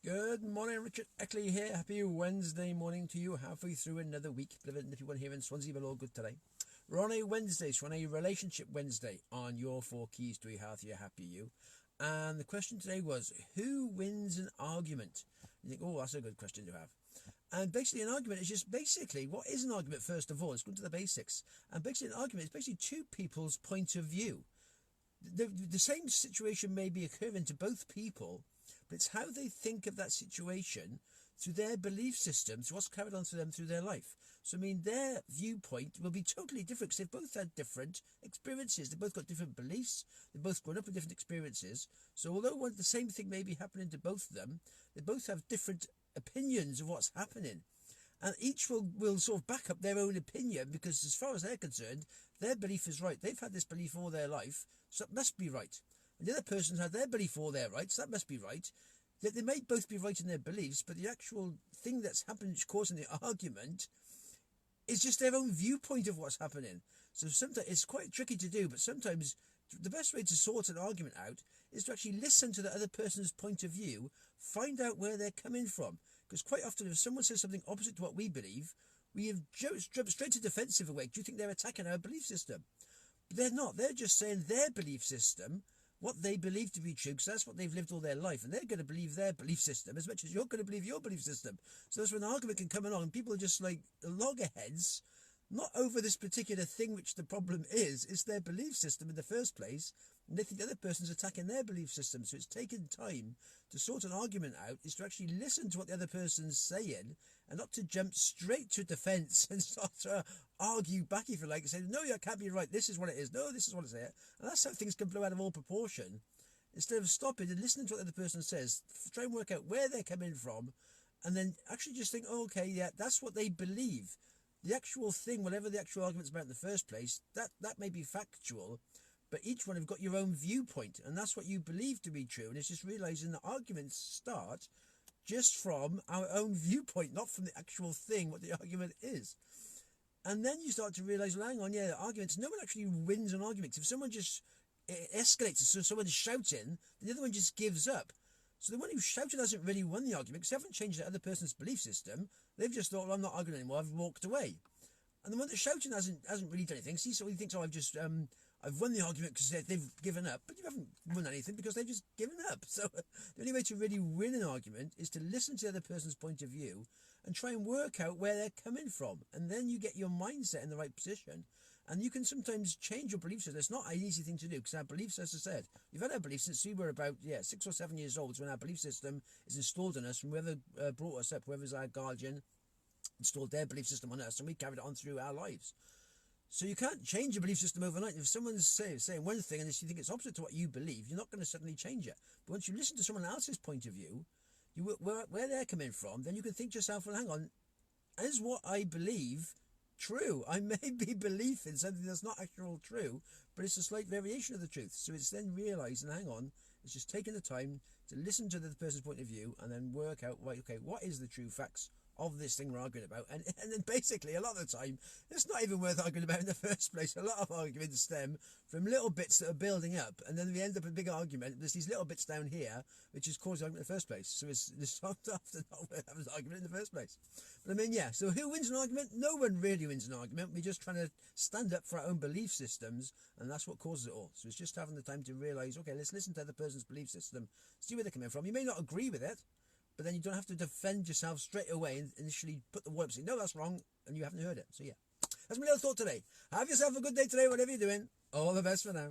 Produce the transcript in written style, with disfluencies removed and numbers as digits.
Good morning, Richard Eckley here. Happy Wednesday morning to you. Halfway through another week. If you want here in Swansea, but all good today. We're on a Wednesday, so on a Relationship Wednesday on your 4 keys to a healthier, happier you. And the question today was, who wins an argument? You think, oh, that's a good question to have. And basically, an argument is just basically, what is an argument, first of all? Let's go into the basics. And basically, an argument is basically two people's point of view. The same situation may be occurring to both people, but it's how they think of that situation through their belief systems, what's carried on to them through their life. So, I mean, their viewpoint will be totally different because they've both had different experiences. They've both got different beliefs. They've both grown up with different experiences. So, although the same thing may be happening to both of them, they both have different opinions of what's happening. And each will sort of back up their own opinion because, as far as they're concerned, their belief is right. They've had this belief all their life, so it must be right. And the other person's had their belief all their right, so that must be right. That they may both be right in their beliefs, but the actual thing that's happened, causing the argument, is just their own viewpoint of what's happening. So sometimes it's quite tricky to do, but sometimes the best way to sort an argument out is to actually listen to the other person's point of view, find out where they're coming from. Because quite often, if someone says something opposite to what we believe, we have jumped straight to defensive away. Do you think they're attacking our belief system? But they're not. They're just saying their belief system, what they believe to be true, because that's what they've lived all their life, and they're going to believe their belief system as much as you're going to believe your belief system. So that's when an argument can come along, and people are just like loggerheads, not over this particular thing which the problem is. It's their belief system in the first place, and they think the other person's attacking their belief system. So it's taken time to sort an argument out, is to actually listen to what the other person's saying, and not to jump straight to defence and start to argue back, if you like, and say, no, you can't be right, this is what it is, no, this is what it's here. And that's how things can blow out of all proportion. Instead of stopping and listening to what the other person says, try and work out where they're coming from, and then actually just think, oh, okay, yeah, that's what they believe. The actual thing, whatever the actual argument's about in the first place, that may be factual, but each one have got your own viewpoint, and that's what you believe to be true. And it's just realising that arguments start just from our own viewpoint, not from the actual thing, what the argument is. And then you start to realise, well, hang on, yeah, arguments, no one actually wins an argument. If someone just escalates, so someone's shouting, the other one just gives up. So the one who shouted hasn't really won the argument because they haven't changed the other person's belief system. They've just thought, well, I'm not arguing anymore, I've walked away. And the one that's shouting hasn't really done anything. See, so he thinks, oh, I've won the argument because they've given up. But you haven't won anything because they've just given up. So the only way to really win an argument is to listen to the other person's point of view and try and work out where they're coming from. And then you get your mindset in the right position. And you can sometimes change your belief system. It's not an easy thing to do because our beliefs, as I said, we've had our beliefs since we were about 6 or 7 years old. When our belief system is installed in us from whoever brought us up, whoever's our guardian, installed their belief system on us, and we carried it on through our lives. So you can't change your belief system overnight. If someone's saying one thing and you think it's opposite to what you believe, you're not going to suddenly change it. But once you listen to someone else's point of view, where they're coming from, then you can think to yourself, well, hang on, is what I believe true? I may be believing something that's not actual true, but it's a slight variation of the truth. So it's then realising, hang on, it's just taking the time to listen to the person's point of view and then work out, right, okay, what is the true facts of this thing we're arguing about? And then basically a lot of the time it's not even worth arguing about in the first place. A lot of arguments stem from little bits that are building up, and then we end up in a big argument. There's these little bits down here which has caused the argument in the first place. So it's often not worth having an argument in the first place. But I mean, yeah, so who wins an argument? No one really wins an argument. We're just trying to stand up for our own belief systems, and that's what causes it all. So it's just having the time to realise, okay, let's listen to the person's belief system, see where they're coming from. You may not agree with it, but then you don't have to defend yourself straight away and initially put the word up and say, no, that's wrong, and you haven't heard it. So yeah, that's my little thought today. Have yourself a good day today, whatever you're doing. All the best for now.